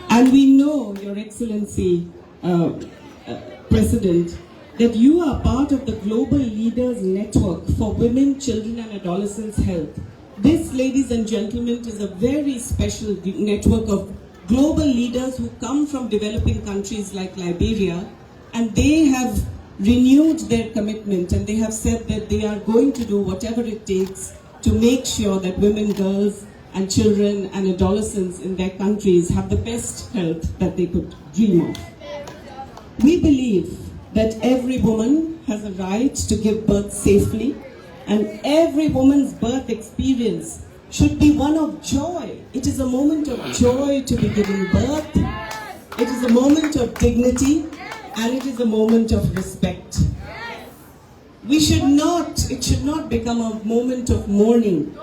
And we know, Your Excellency, President, that you are part of the Global Leaders Network for Women, Children and Adolescents' Health. This, ladies and gentlemen, is a very special network of global leaders who come from developing countries like Liberia, and they have renewed their commitment and they have said that they are going to do whatever it takes to make sure that women, girls and children and adolescents in their countries have the best health that they could dream of. We believe that every woman has a right to give birth safely, and every woman's birth experience should be one of joy. It is a moment of joy to be giving birth. It is a moment of dignity, and it is a moment of respect. It should not become a moment of mourning,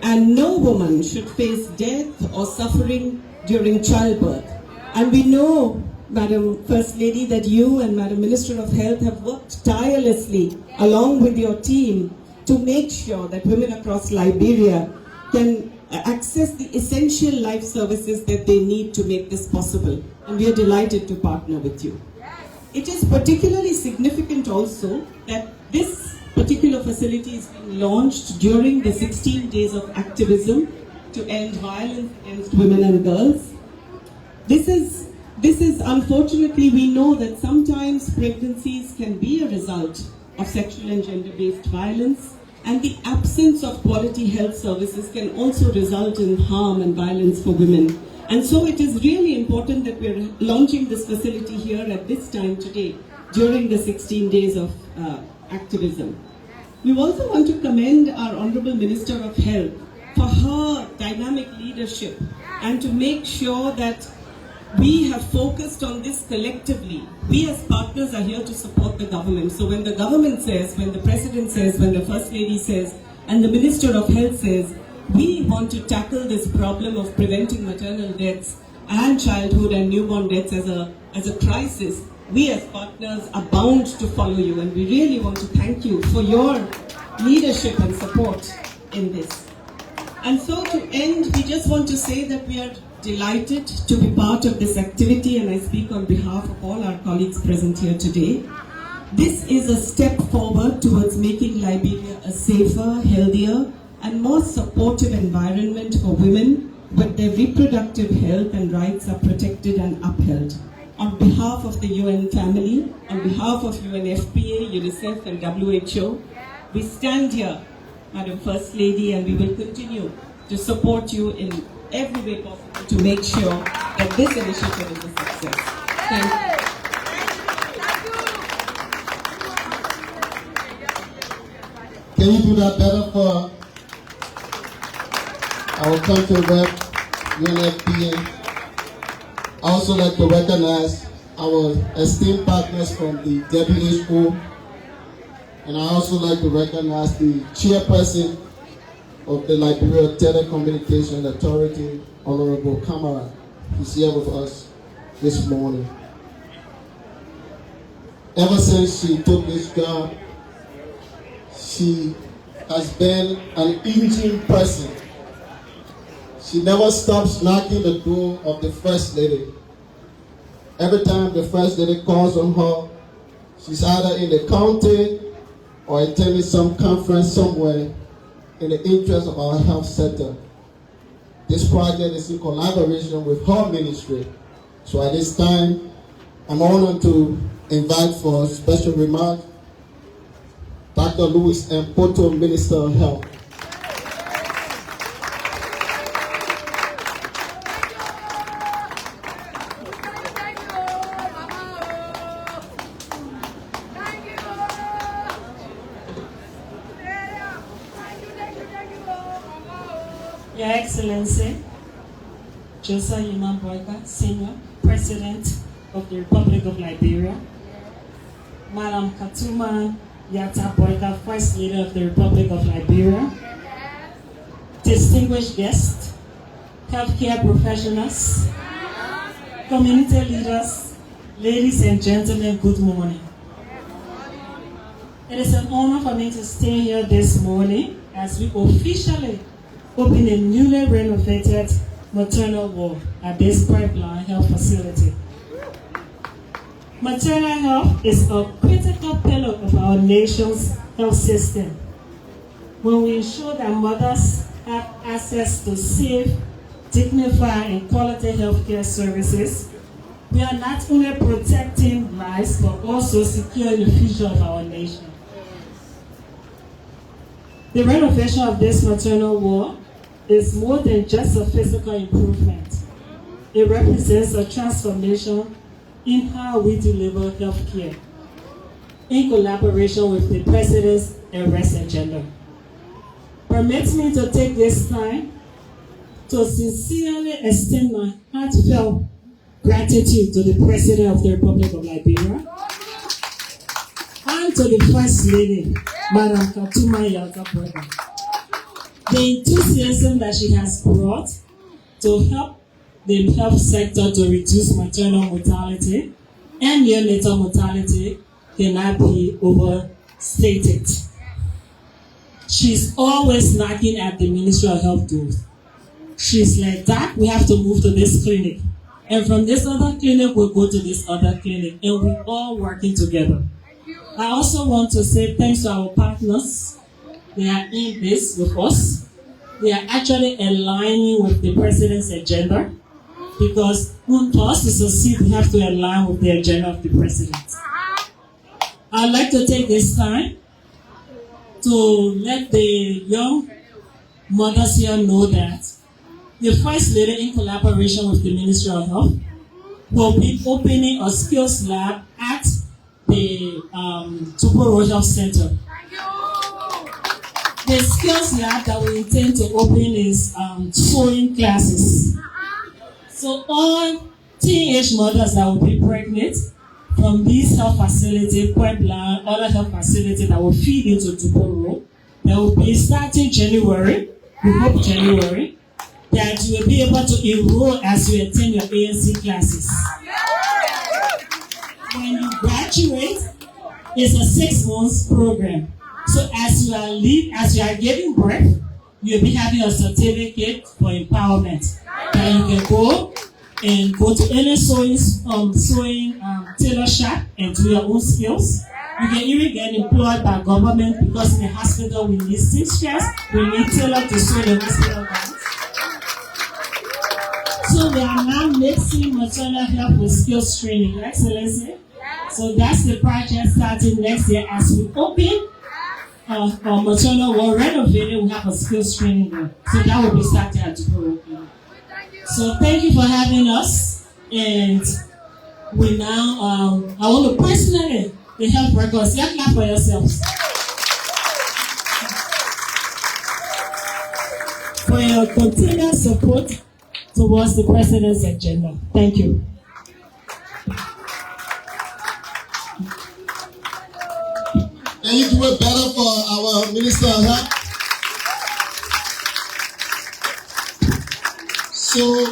and no woman should face death or suffering during childbirth. And we know, Madam First Lady, that you and Madam Minister of Health have worked tirelessly along with your team to make sure that women across Liberia can access the essential life services that they need to make this possible. And we are delighted to partner with you. It is particularly significant also that this particular facility is being launched during the 16 days of activism to end violence against women and girls. This is unfortunately, we know that sometimes pregnancies can be a result of sexual and gender-based violence, and the absence of quality health services can also result in harm and violence for women. And so it is really important that we're launching this facility here at this time today, during the 16 days of activism. We also want to commend our Honorable Minister of Health for her dynamic leadership and to make sure that we have focused on this collectively. We as partners are here to support the government. So when the government says, when the President says, when the First Lady says, and the Minister of Health says, we want to tackle this problem of preventing maternal deaths and childhood and newborn deaths as a crisis, we as partners are bound to follow you, and we really want to thank you for your leadership and support in this. And so to end, we just want to say that we are delighted to be part of this activity, and I speak on behalf of all our colleagues present here today. This is a step forward towards making Liberia a safer, healthier, and more supportive environment for women, where their reproductive health and rights are protected and upheld. On behalf of the UN family, on behalf of UNFPA, UNICEF and WHO, we stand here, Madam First Lady, and we will continue to support you in every way possible to make sure that this initiative is a success. Thank you. Can you do that better for our country rep, UNFPA? I also like to recognize our esteemed partners from the WHO, and I also like to recognize the chairperson of the Liberia Telecommunication Authority, Honorable Kamara, who's here with us this morning. Ever since she took this job, she has been an engine person. She never stops knocking the door of the First Lady. Every time the First Lady calls on her, she's either in the county or attending some conference somewhere in the interest of our health sector. This project is in collaboration with her ministry. So at this time, I'm honored to invite for special remarks Dr. Louis M. Poto, Minister of Health. Your Excellency, Joseph Imam Boakai, Senior President of the Republic of Liberia, Madam Katuma Yata Boakai, First Lady of the Republic of Liberia, distinguished guests, healthcare professionals, community leaders, ladies and gentlemen, good morning. It is an honor for me to stay here this morning as we officially open a newly renovated maternal ward at this pipeline health facility. Maternal health is a critical pillar of our nation's health system. When we ensure that mothers have access to safe, dignified, and quality healthcare services, we are not only protecting lives but also securing the future of our nation. The renovation of this maternal ward is more than just a physical improvement. It represents a transformation in how we deliver health care, in collaboration with the President's Arrest Agenda. Permit me to take this time to sincerely extend my heartfelt gratitude to the President of the Republic of Liberia and to the First Lady, Madam Katuma Boakai. The enthusiasm that she has brought to help the health sector to reduce maternal mortality and neonatal mortality cannot be overstated. She's always knocking at the Ministry of Health doors. She's like, "Doc, we have to move to this clinic. And from this other clinic, we'll go to this other clinic." And we're all working together. I also want to say thanks to our partners. They are in this with us. They are actually aligning with the President's agenda, because for us to succeed, we have to align with the agenda of the President. I'd like to take this time to let the young mothers here know that the First Lady, in collaboration with the Ministry of Health, will be opening a skills lab at the Tuporo Health Center. The skills lab that we intend to open is sewing classes. So all teenage mothers that will be pregnant from this health facility, Puebla, other health facility that will feed into Tuporo, that will be starting January, we hope January, that you will be able to enroll as you attend your ANC classes. When you graduate, it's a 6 months program. So as you are giving birth, you'll be having a certificate for empowerment that you can go to any sewing tailor shop and do your own skills. You can even get employed by government, because in the hospital we need seamstress, we need tailor to sew the hospital gowns. So we are now mixing maternal health with skills training, Your Excellency. So that's the project starting next year. As we open our maternal ward renovated, we have a skills training there. So that will be starting at Tuporo. So thank you for having us. And we now, I want to personally, the health workers, you clap for yourselves. For your continued support towards the President's agenda. Thank you. Can you do it better for our Minister of Health? So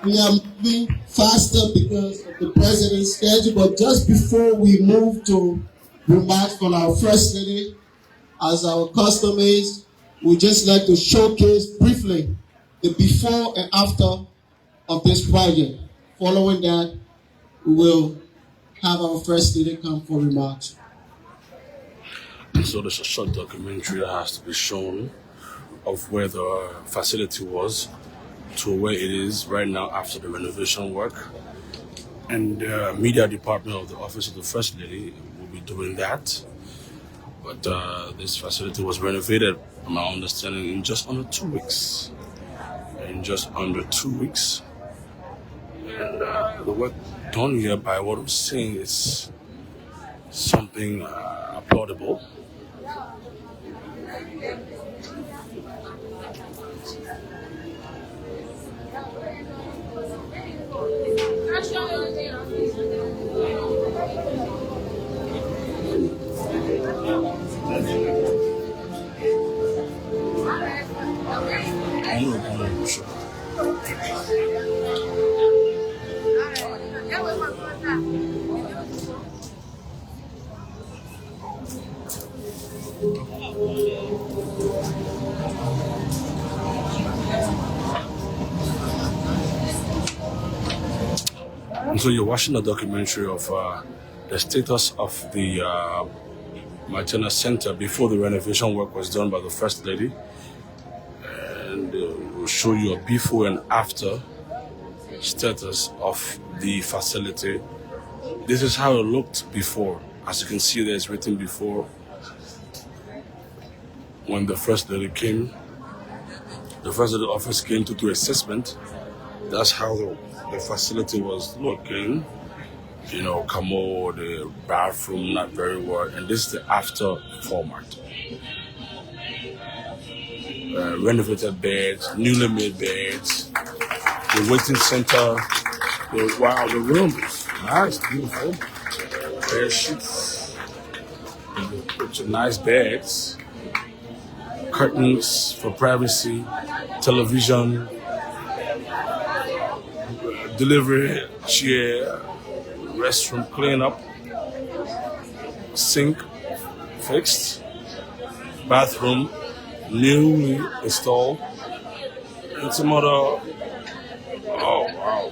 we are moving faster because of the President's schedule, but just before we move to remarks from our First Lady, as our custom is, we just like to showcase briefly the before and after of this project. Following that, we will have our First Lady come for remarks. So there's a short documentary that has to be shown of where the facility was to where it is right now after the renovation work. And the media department of the Office of the First Lady will be doing that. But this facility was renovated, my understanding, in just under 2 weeks. And the work done here, by what I'm saying, is something applaudable. And so you're watching a documentary of the status of the maternal center before the renovation work was done by the First Lady. And we'll show you a before and after status of the facility. This is how it looked before. As you can see, there's written before. When the First Lady came, the First Lady office came to do assessment. That's how the facility was looking. You know, commode, the bathroom, not very well. And this is the after format. Renovated beds, newly made beds, the waiting center. Wow, the room is nice, beautiful. Bed sheets, nice beds, curtains for privacy, television, delivery chair, restroom cleanup, sink fixed, bathroom newly installed, and some other. Oh wow!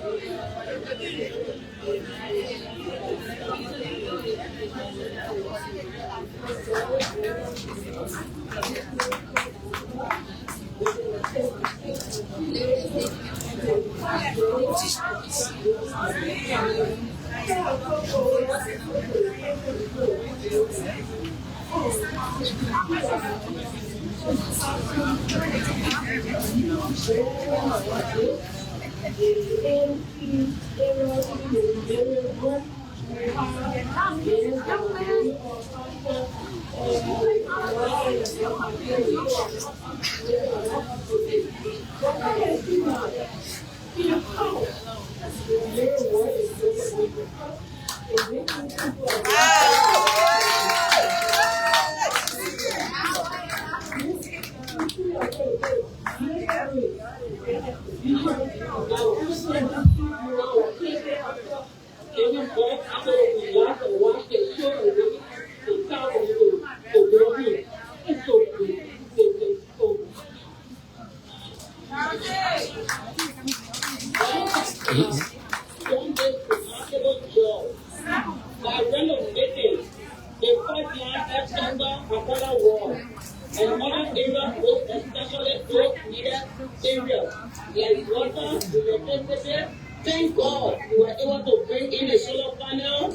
Thank God we were able to bring in a solar panel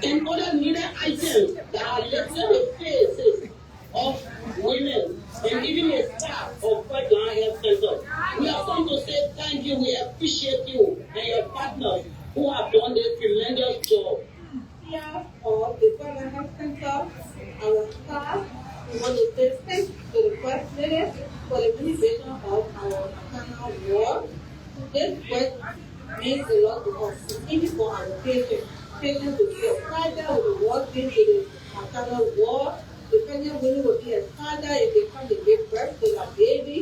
and other needed items that are lifting the faces of women and even a staff of Pipeline Health Center. We are going to say thank you. We appreciate you and your partners who have done this tremendous job. Here of the Pipeline Health Center, our staff, we want to say thank you to the First Lady for the administration of our maternal ward. This work means a lot to us, even for our patients. Patients will be excited when we walk into the maternal ward. The pregnant women will be excited if they come to give birth to their baby.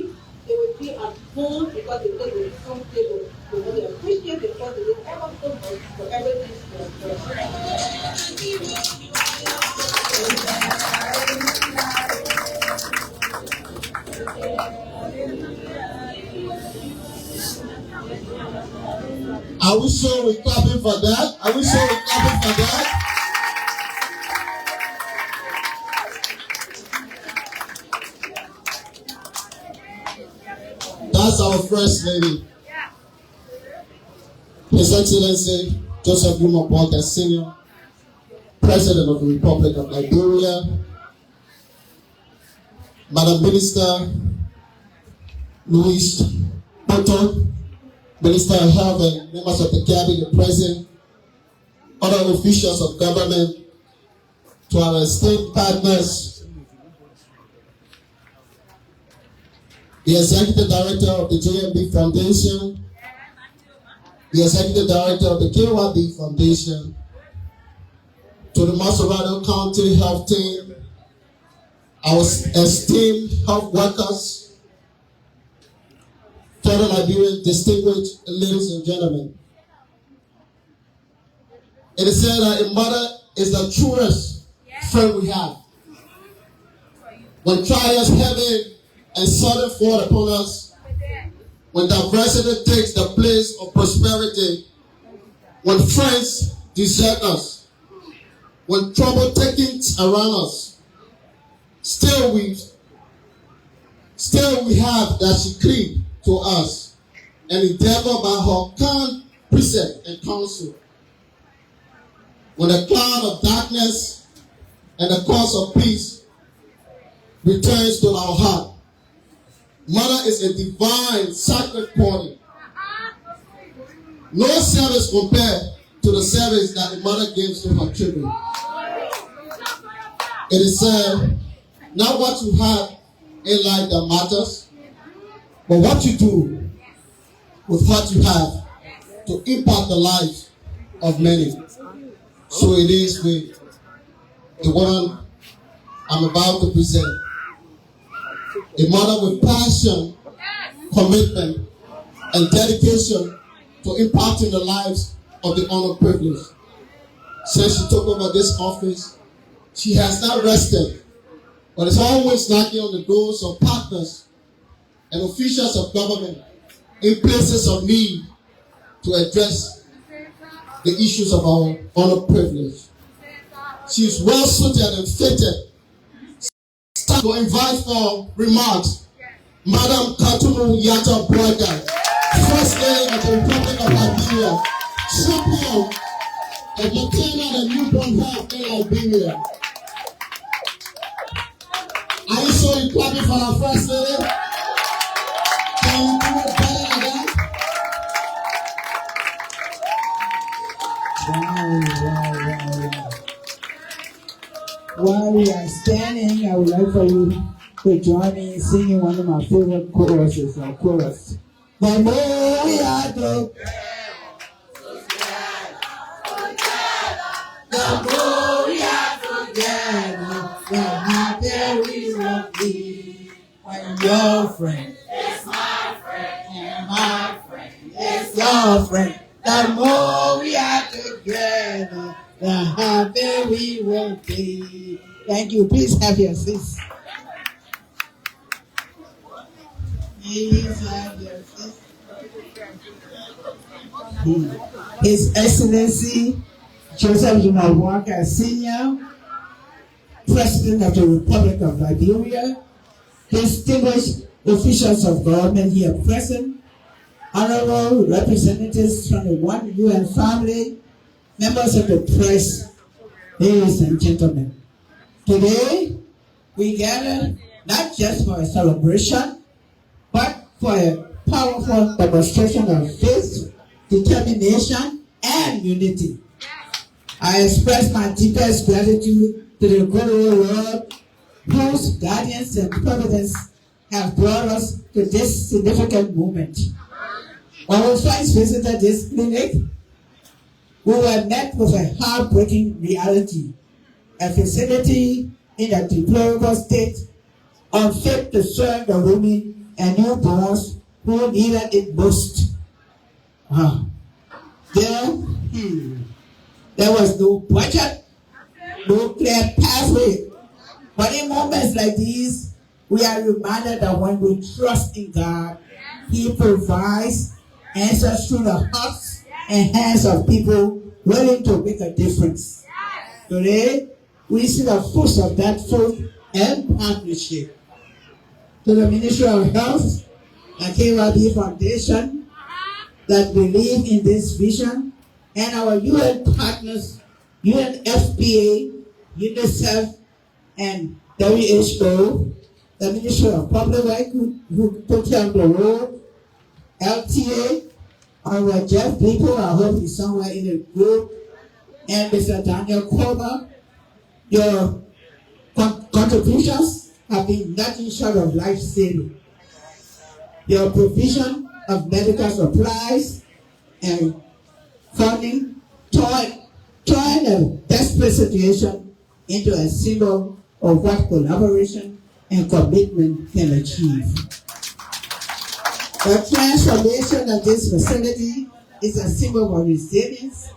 They will be at home because they will be comfortable. We want to appreciate the First Lady ever so much for everything she has done. Are we sure we're clapping for that? Are we sure we're clapping for that? That's our First Lady. His Excellency Joseph Boakai Sr., President of the Republic of Liberia, Madam Minister Louise Boto, Minister of Health and members of the Cabinet present, other officials of government, to our esteemed partners, the Executive Director of the JMB Foundation, the Executive Director of the KYB Foundation, to the Maserado County Health Team, our esteemed health workers, fellow Liberian distinguished ladies and gentlemen. It is said that a mother is the truest friend we have. When trials heavy and sudden fall upon us, when diversity takes the place of prosperity, when friends desert us, when trouble takes around us, still we have that she cleave to us and endeavor by her kind precept and counsel. When the cloud of darkness and the cause of peace returns to our heart, mother is a divine sacred quality. No service compared to the service that a mother gives to her children. It is not what you have in life that matters, but what you do with what you have to impact the lives of many. So it is with the woman I'm about to present. A mother with passion, commitment, and dedication to impacting the lives of the underprivileged. Since she took over this office, she has not rested, but is always knocking on the doors of partners and officials of government in places of need to address the issues of our underprivileged. She is well suited and fitted to invite for remarks Madam Katumu Boakai, First Lady of the Republic of Liberia, champion of maternal and newborn health in Liberia. Are you sure you're clapping for our First Lady? Can you do it better than that? Wow. While we are standing, I would like for you to join me in singing one of my favorite choruses or chorus. The more we are together, the more we are together, the happier we will be. When your friend is my friend, and my friend is your friend, the more we are together, the happier we will be. Thank you. Please have your seats. Please have your seats. His Excellency Joseph Boakai Sr., President of the Republic of Liberia, distinguished officials of government here present, honorable representatives from the One UN family, members of the press, ladies and gentlemen. Today, we gather not just for a celebration, but for a powerful demonstration of faith, determination, and unity. I express my deepest gratitude to the good old Lord, whose guidance and providence have brought us to this significant moment. When we first visited this clinic, we were met with a heartbreaking reality. A facility in a deplorable state, unfit to serve the women and newborns who needed it most. There was no budget, no clear pathway. But in moments like these, we are reminded that when we trust in God, He provides answers through the hearts and hands of people willing to make a difference. Today, we see the fruits of that faith and partnership. To the Ministry of Health and KYB Foundation that believe in this vision, and our UN partners, UNFPA, UNICEF, and WHO, the Ministry of Public Works who took care of the road, LTA, our Jeff people, I hope he's somewhere in the group, and Mr. Daniel Koba. Your contributions have been nothing short of life-saving. Your provision of medical supplies and funding turned a desperate situation into a symbol of what collaboration and commitment can achieve. The transformation of this facility is a symbol of resilience,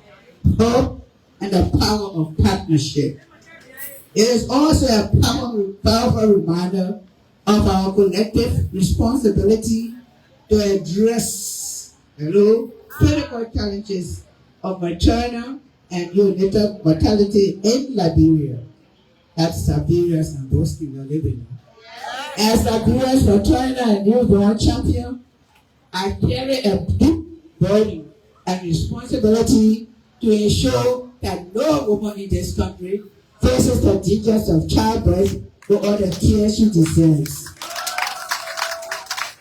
hope, and the power of partnership. It is also a powerful reminder of our collective responsibility to address critical challenges of maternal and neonatal mortality in Liberia. That's Liberia's and those in Liberia. As Liberia's maternal and newborn champion, I carry a deep burden and responsibility to ensure that no woman in this country faces the dangers of childbirth or the care she deserves.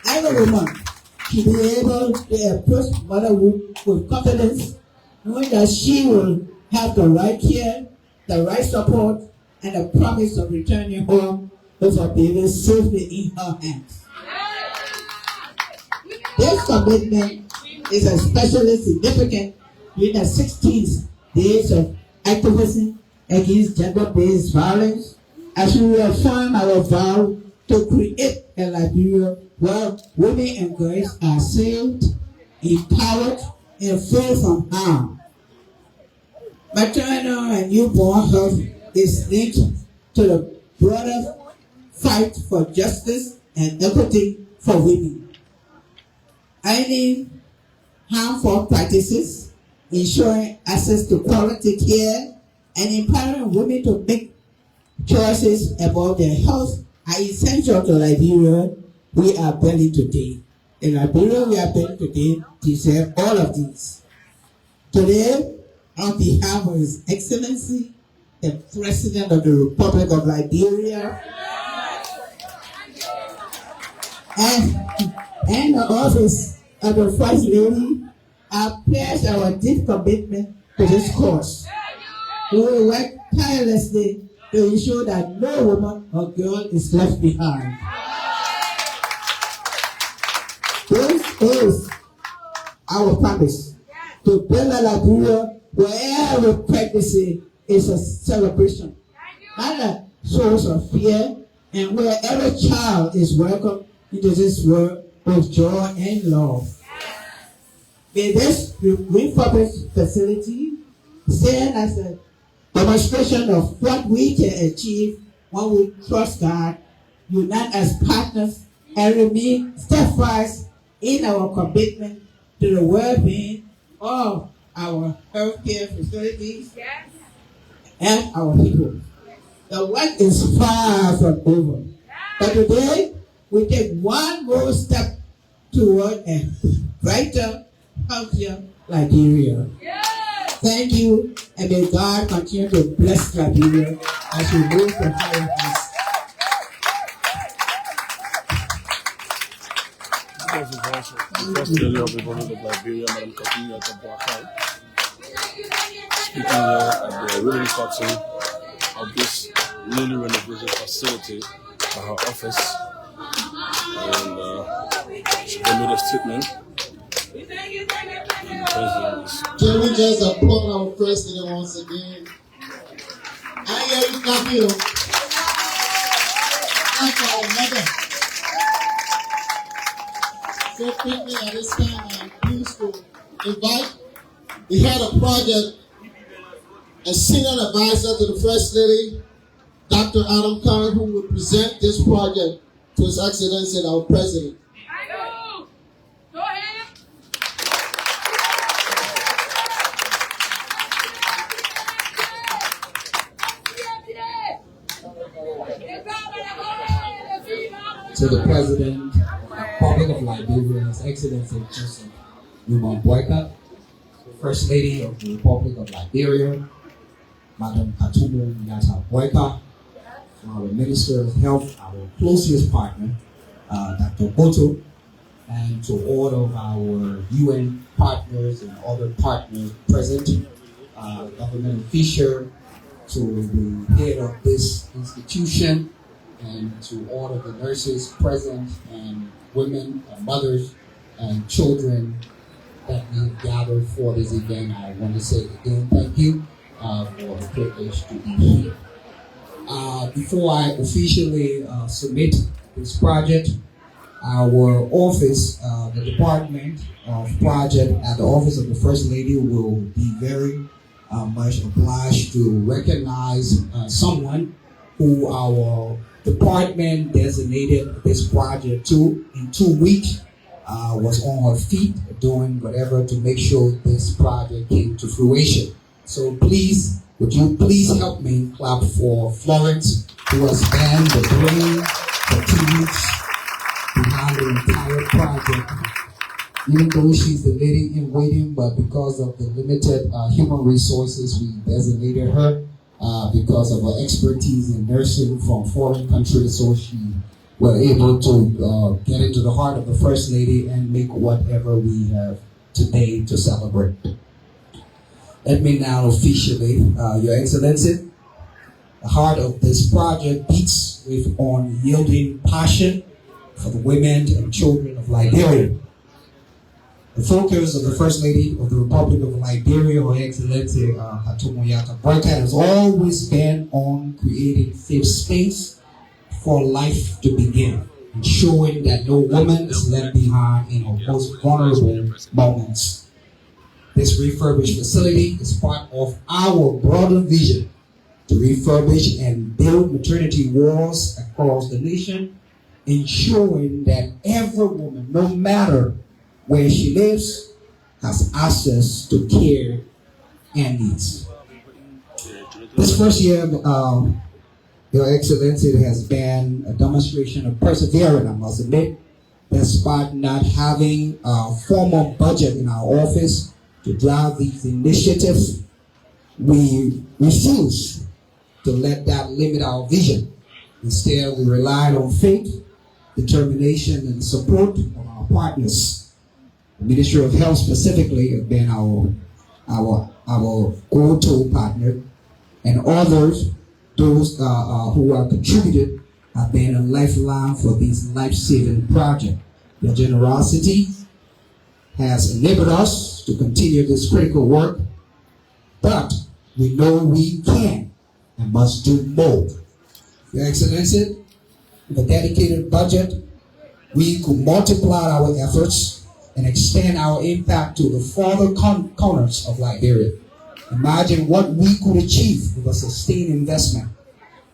Every woman should be able to approach motherhood with confidence, knowing that she will have the right care, the right support, and the promise of returning home with her baby safely in her hands. This commitment is especially significant during the 16th days of activism against gender-based violence, as we affirm our vow to create a Liberia where women and girls are saved, empowered, and free from harm. Maternal and newborn health is linked to the broader fight for justice and equity for women. Ending harmful practices, ensuring access to quality care, and empowering women to make choices about their health are essential to Liberia we are building today. In Liberia we are building today deserve all of these. Today, on behalf of His Excellency, the President of the Republic of Liberia, and the office of the First Lady, I pledge our deep commitment to this cause. We will work tirelessly to ensure that no woman or girl is left behind. This is our promise to build a Liberia where every pregnancy is a celebration, not a source of fear, and where every child is welcome into this world with joy and love. May this Republic facility stand as a demonstration of what we can achieve when we trust God, unite as partners, and remain steadfast in our commitment to the well-being of our healthcare facilities and our people. The work is far from over, but today we take one more step toward a brighter, healthier Liberia. Thank you, and may God continue to bless Liberia as we move to higher heights. The First Lady of the Republic of Liberia, Madam Boakai, speaking here at the ribbon cutting of this newly renovated facility by her office, and she made a statement. Can we just applaud our President once again? I hear you clapping. Clap for our mother. So quickly at this time, I'm pleased to invite the head of project and senior advisor to the First Lady, Dr. Adam Khan, who will present this project to His Excellency our President. To the President, Republic of Liberia, His Excellency Joseph Boakai, First Lady of the Republic of Liberia, Madam Boakai, our Minister of Health, our closest partner, Dr. Boto, and to all of our UN partners and other partners present, government official, to the head of this institution, and to all of the nurses present, and women and mothers and children that we've gathered for this event. I want to say again thank you for the privilege to be here. Before I officially submit this project, our office, the Department of Project at the Office of the First Lady, will be very much obliged to recognize someone who our department designated this project to in 2 weeks. was on her feet doing whatever to make sure this project came to fruition. So please, would you please help me clap for Florence, who has been the brain, the teams behind the entire project. Even though she's the lady in waiting, but because of the limited human resources, we designated her because of her expertise in nursing from foreign countries, so she was able to get into the heart of the First Lady and make whatever we have today to celebrate. Let me now officially, Your Excellency, the heart of this project beats with unyielding passion for the women and children of Liberia. The focus of the First Lady of the Republic of Liberia, Her Excellency Boakai, has always been on creating safe space for life to begin, ensuring that no woman is left behind in her most vulnerable moments. This refurbished facility is part of our broader vision to refurbish and build maternity walls across the nation, ensuring that every woman, no matter where she lives, has access to care and needs. This first year, Your Excellency, it has been a demonstration of perseverance, I must admit, despite not having a formal budget in our office to drive these initiatives. We refuse to let that limit our vision. Instead, we relied on faith, determination, and support of our partners. The Ministry of Health specifically has been our go-to partner, and others, those who are contributed, have been a lifeline for these life-saving projects. Their generosity has enabled us to continue this critical work, but we know we can and must do more. Your Excellency, with a dedicated budget, we could multiply our efforts and extend our impact to the farther corners of Liberia. Imagine what we could achieve with a sustained investment.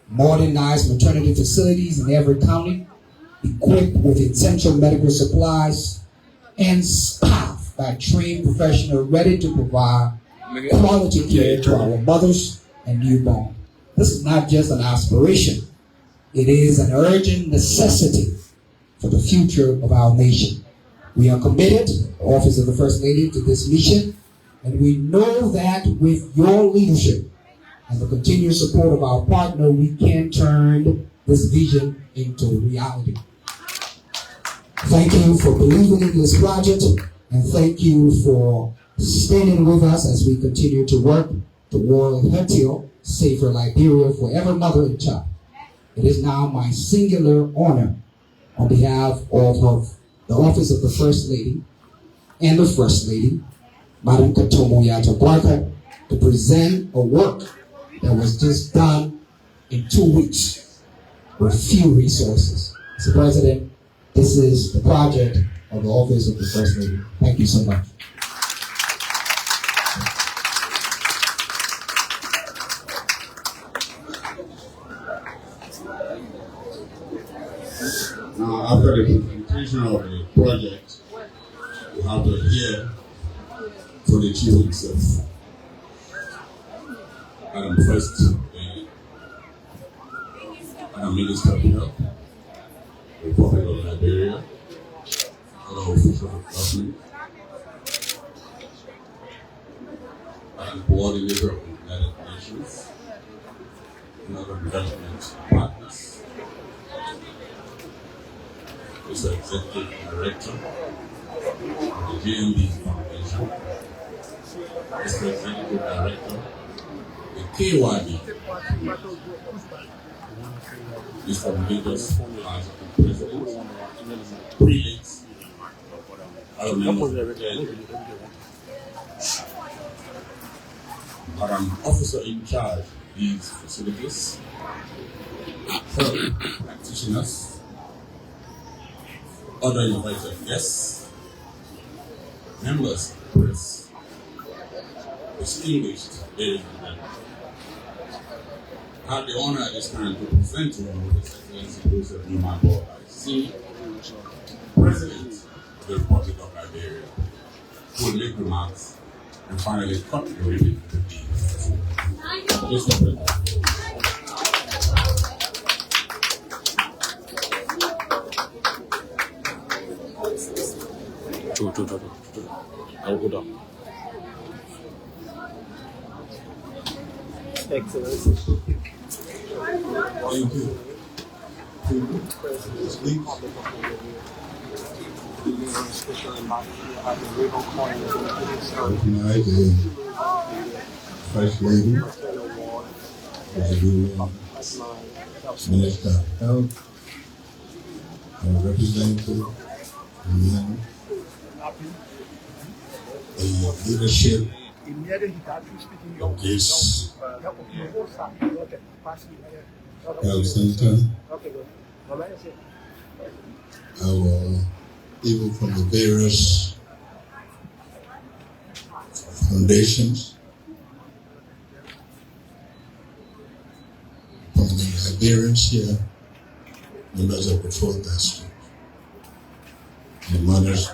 Modernized maternity facilities in every county, equipped with essential medical supplies, and staffed by trained professionals ready to provide quality care to our mothers and newborn. This is not just an aspiration. It is an urgent necessity for the future of our nation. We are committed, the Office of the First Lady, to this mission, and we know that with your leadership and the continued support of our partner, we can turn this vision into reality. Thank you for believing in this project, and thank you for standing with us as we continue to work toward a healthier, safer Liberia for every mother and child. It is now my singular honor on behalf of the Office of the First Lady and the First Lady, Madam Boakai, to present a work that was just done in 2 weeks with few resources. Mr. President, this is the project of the Office of the First Lady. Thank you so much. Now, after the presentation of the project, we have to hear from the chief himself. Madam First, Madam Minister of Health, the Republic of Liberia, other officials of government, and coordinator of the United Nations, and other development partners, Mr. Executive Director of the GMB Foundation, Mr. Executive Director of the KYB, Mr. Religious President, prelates, other members of the church, Madam Officer in charge of these facilities, health practitioners, other invited guests, members of the press, distinguished ladies and gentlemen. I have the honor at this time to present to you His Excellency Joseph Boakai, Senior, President of the Republic of Liberia, who will make remarks and finally contribute to the meeting. Mr. President. I'll go down. Excellency. Thank you. Speak. Recognize the First Lady, Minister of Health, and representative the leadership of this health center, our people from the various foundations, from the Liberians here, members of the fourth district, the mothers.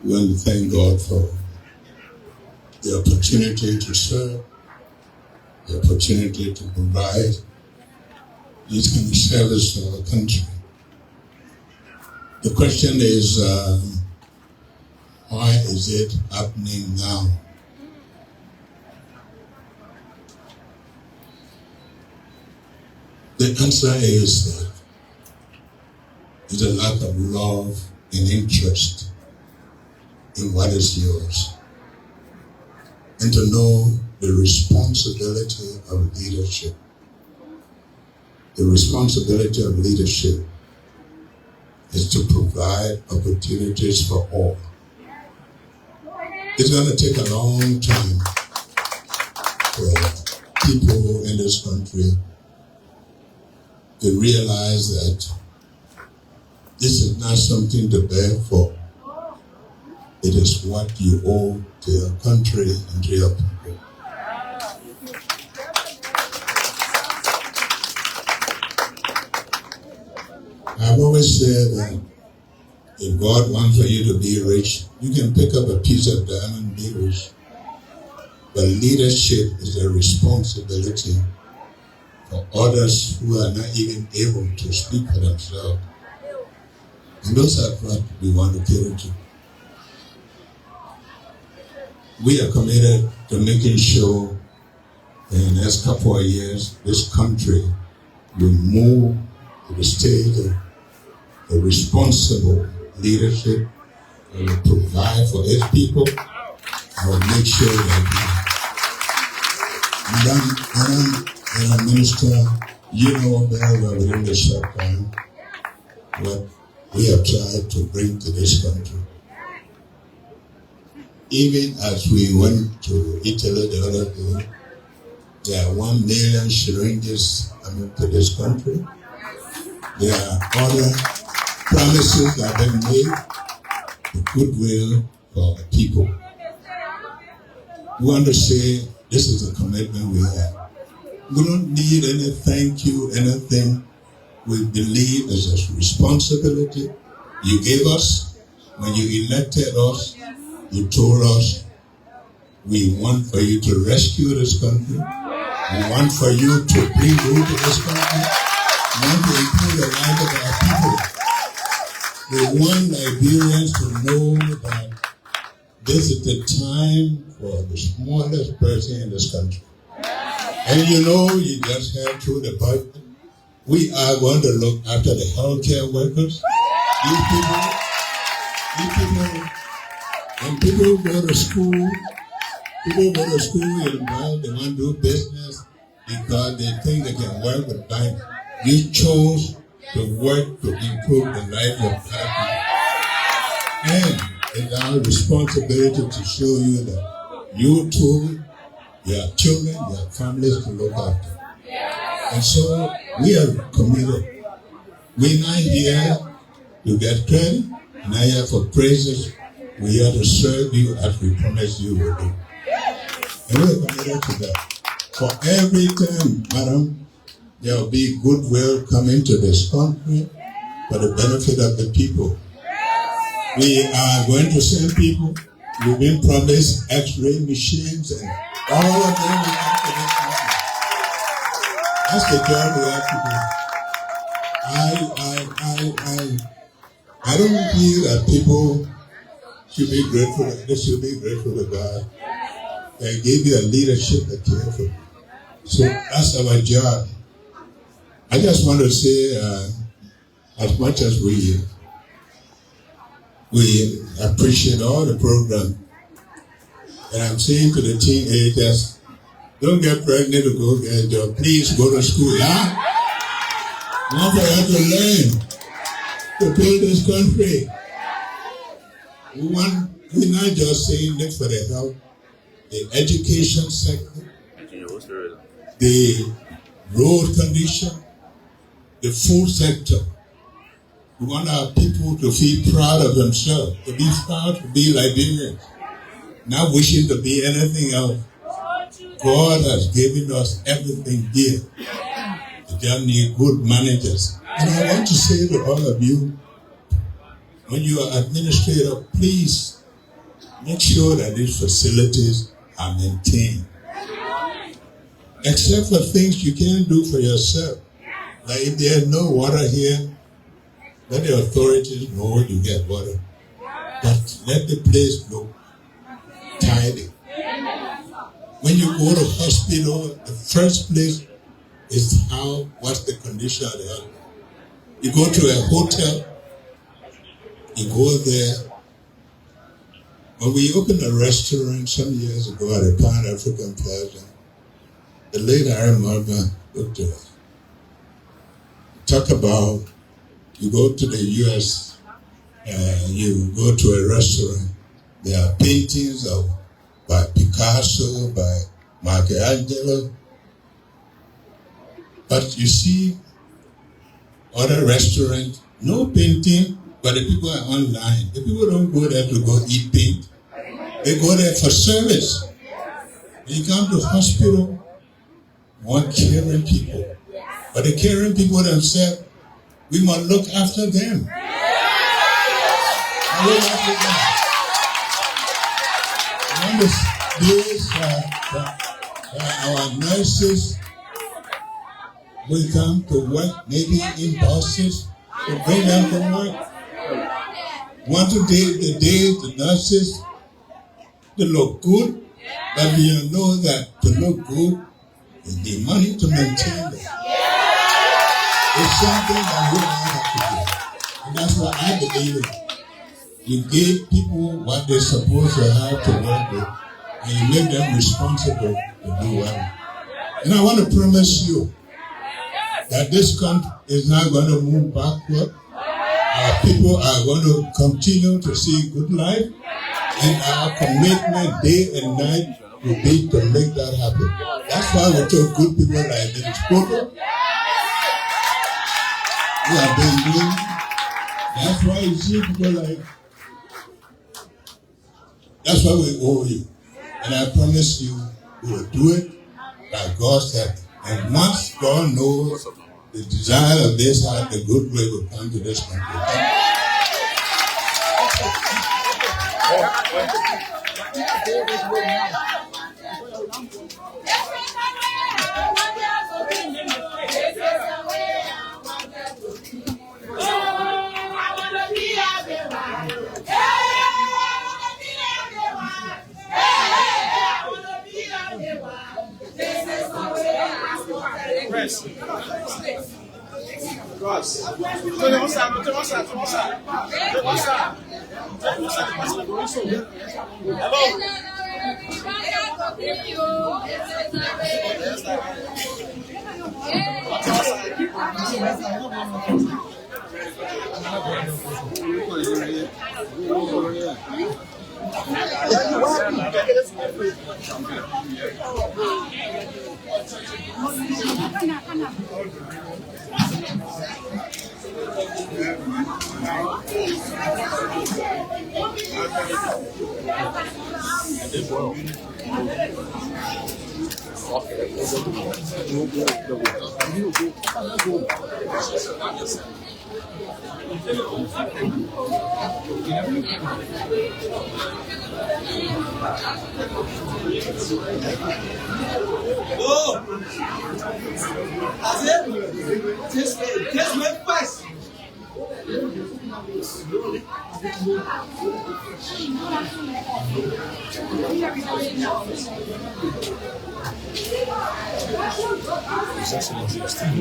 We want to thank God for the opportunity to serve, the opportunity to provide this kind of service to our country. The question is, why is it happening now? The answer is that there's a lack of love and interest in what is yours, and to know the responsibility of leadership. The responsibility of leadership is to provide opportunities for all. It's going to take a long time for people in this country to realize that this is not something to beg for. It is what you owe to your country and to your people. I've always said that if God wants for you to be rich, you can pick up a piece of diamond and be rich. But leadership is a responsibility for others who are not even able to speak for themselves. And those are what we want to cater to. We are committed to making sure in the next couple of years, this country will move to the state of a responsible leadership and will provide for its people and will make sure that Madam Minister, you know very well within the short time what we have tried to bring to this country. Even as we went to Italy the other day, there are 1 million syringes coming to this country. There are other promises that have been made of goodwill for the people. We want to say this is a commitment we have. We don't need any thank you, anything. We believe it's a responsibility you gave us when you elected us. You told us we want for you to rescue this country. We want for you to bring good to this country. We want to improve the lives of our people. We want Liberians to know that this is the time for the smallest person in this country. And you know, you just heard through the budget, we are going to look after the healthcare workers. These people, when people go to school, in Dubai, they want to do business because they think they can work with banks. You chose to work to improve the life of people. And it's our responsibility to show you that you too, your children, your families to look after. And so we are committed. We're not here to get credit, not here for praises. We're here to serve you as we promised you will do. And we're committed to that. For every time, madam, there will be goodwill coming to this country for the benefit of the people. We are going to send people. We've been promised X-ray machines and all of them will come to this country. That's the job we have to do. I don't feel that people should be grateful. They should be grateful to God. They gave you a leadership that care for you. So that's our job. I just want to say, as much as we appreciate all the program, and I'm saying to the teenagers, don't get pregnant to go get a job. Please go to school, huh? Want for you to learn to build this country. We're not just saying look for the help. The education sector, the road condition, the food sector. We want our people to feel proud of themselves, to be proud to be Liberians, not wishing to be anything else. God has given us everything here. We just need good managers. And I want to say to all of you, when you are administrator, please make sure that these facilities are maintained. Except for things you can't do for yourself. Like if there's no water here, let the authorities know you get water. But let the place look tidy. When you go to hospital, the first place is what's the condition of the health. You go to a hotel, you go there. When we opened a restaurant some years ago at a Pan-African Plaza, the late Aaron Marva looked to us. Talk about, you go to the US, you go to a restaurant, there are paintings by Picasso, by Michelangelo. But you see, other restaurants, no painting, but the people are online. The people don't go there to go eat paint. They go there for service. You come to hospital, want caring people. But the caring people themselves, we must look after them. Look after them. One of the days our nurses will come to work, maybe in buses, to bring them to work. One of the days the nurses, they look good, but we know that to look good, is the money to maintain them. It's something that we have to do. And that's what I believe in. You give people what they're supposed to have to work with, and you make them responsible to do well. And I want to promise you that this country is not going to move backward. Our people are going to continue to see good life, and our commitment day and night will be to make that happen. That's why we took good people like Dennis Porter. We have been doing. That's why you see people like. That's why we owe you. And I promise you, we will do it like God said. And once God knows the desire of this heart, the good way will come to this country. Just wait first. His Excellency is still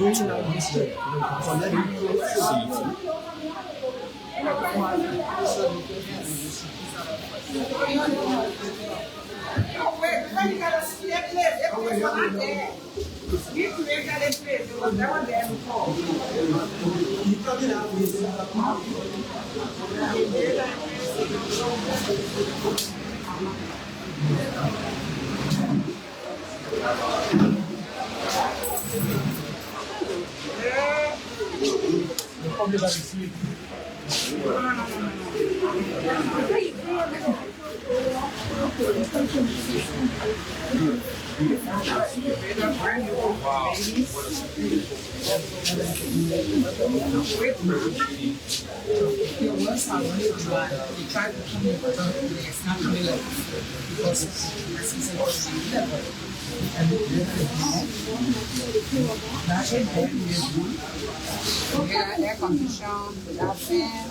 Air condition, without fan.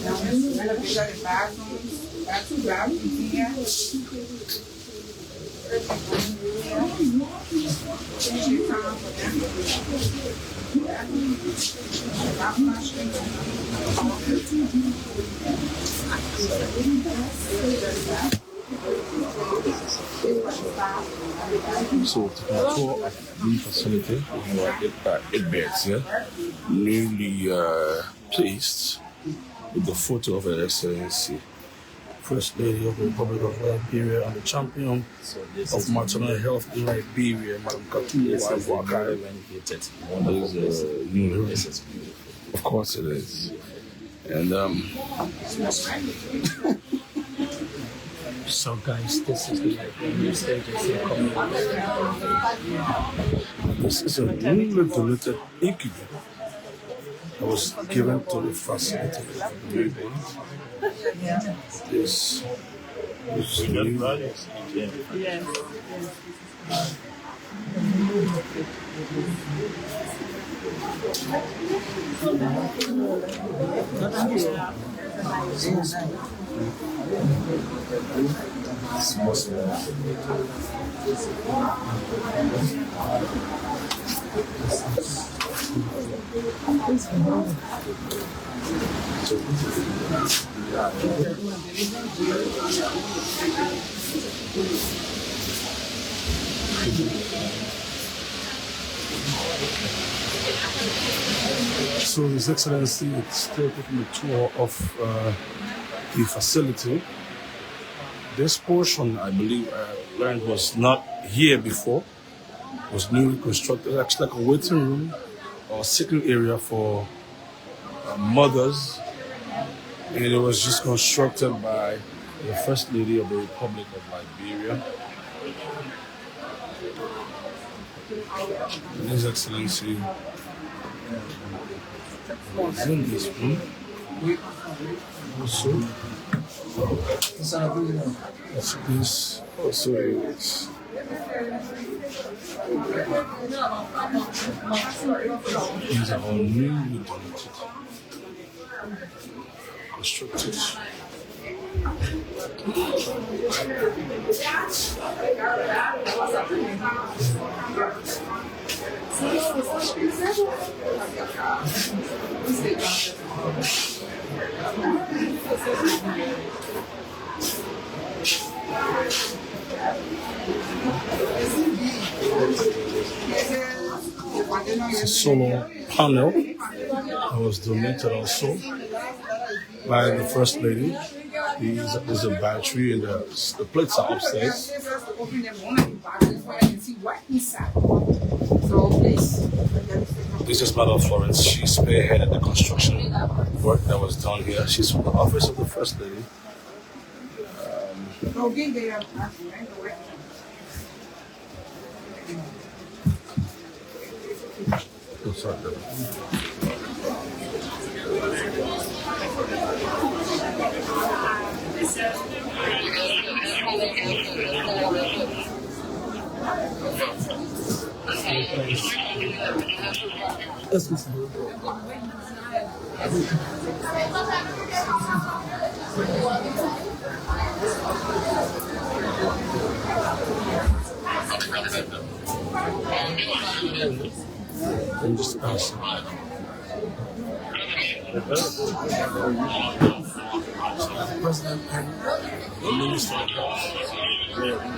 Renovated the bathrooms. Got 2 bathrooms here. So to a tour of the facility, we are 8 beds here, newly placed with the photo of Her Excellency, First Lady of the Republic of Liberia and the champion of maternal health in Liberia, Madam Boakai. Of course it is. And so guys, this is the new stages here coming up. This is a newly donated incubator that was given to the facility. This is new. Yes. So His Excellency is still taking a tour of the facility. This portion, I believe, land was not here before. It was newly constructed, actually like a waiting room or sitting area for mothers. And it was just constructed by the First Lady of the Republic of Liberia. And His Excellency is in this room. Also, this also is. These are all newly donated, constructed. It's a solar panel that was donated also by the First Lady. There's a battery and the plates are upstairs. This is Madam Florence. She spearheaded the construction work that was done here. She's from the office of the First Lady. Oh, sorry. I'm just asking. President and the Minister of Health.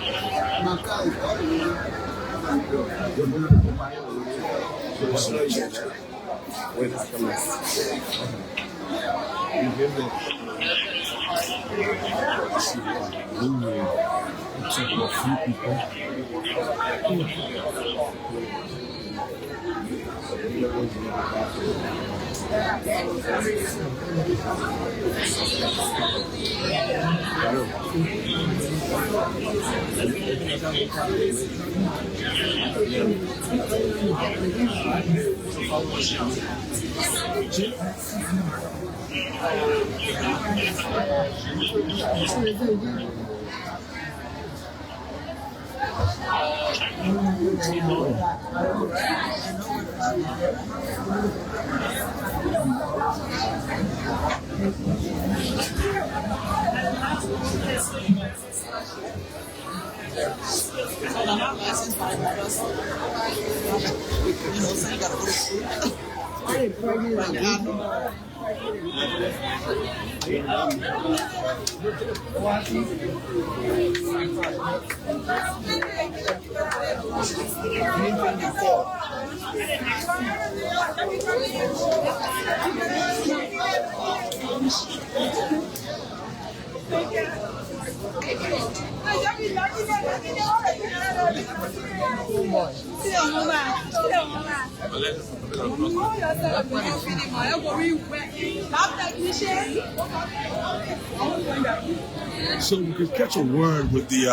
So we could catch a word with the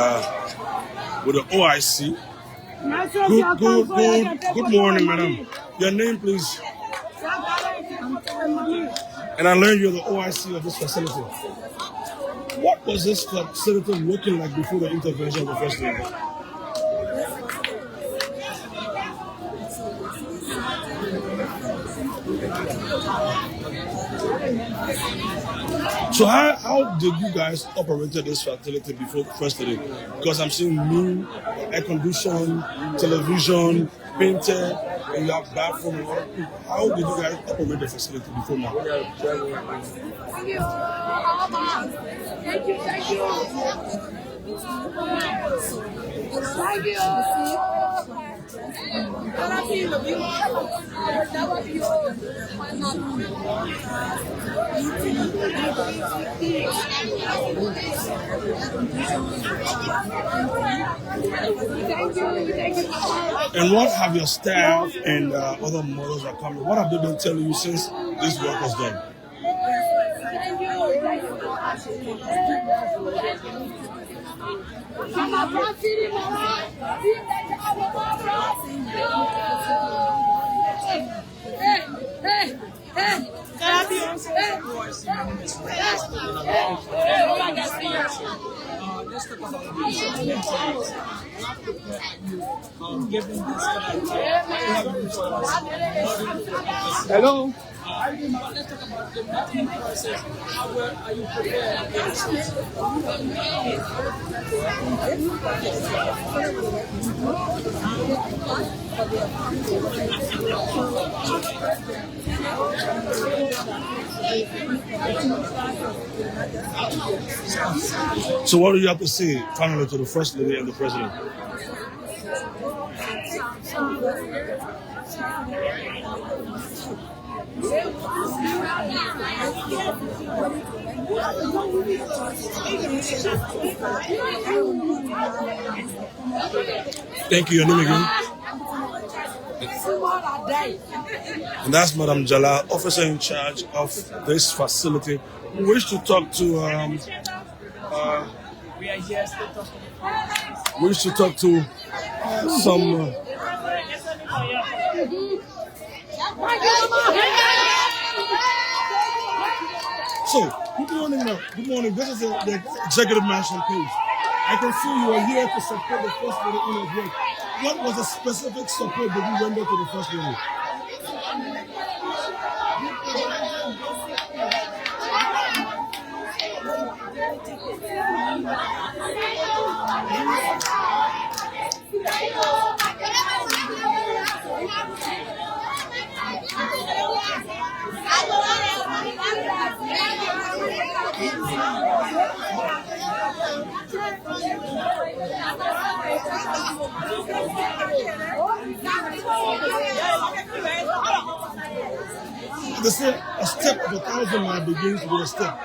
OIC. Good morning, madam. Your name, please. And I learned you're the OIC of this facility. What was this facility looking like before the intervention of the First Lady? So how did you guys operate this facility before First Lady? Because I'm seeing new air conditioning, television, painted, and you have bathroom and all. How did you guys operate the facility before now? Thank you. And what have your staff and other mothers that come? What have they been telling you since this work was done? Hello. Let's talk about the mapping process. How well are you prepared? So what do you have to say finally to the First Lady and the President? Thank you. Your name again? And that's Madam Jala, officer in charge of this facility. We wish to talk to We are here still talking. We should talk to some. So, good morning now. Good morning. This is the Executive Mansion page. I can see you are here to support the First Lady in her work. What was the specific support that you rendered to the First Lady? They say a step of 1,000 miles begins with a step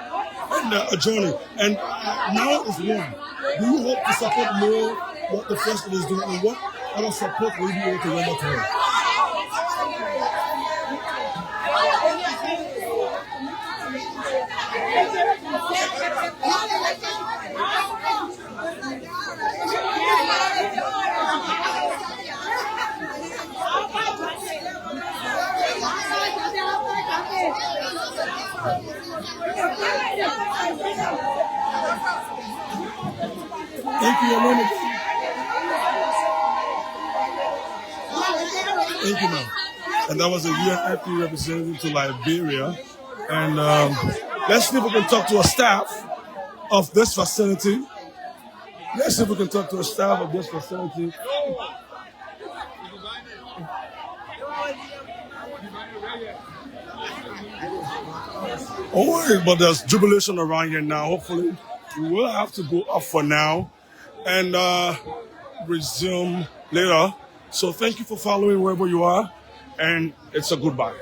and a journey. And now is one. Do you hope to support more what the First Lady is doing, and what other support will you be able to render to her? Thank you, your name. Thank you, ma'am. And that was a UNFP representative to Liberia. And let's see if we can talk to a staff of this facility. Let's see if we can talk to a staff of this facility. Oh, but there's jubilation around here now. Hopefully, we will have to go up for now and resume later. So thank you for following wherever you are, and it's a goodbye.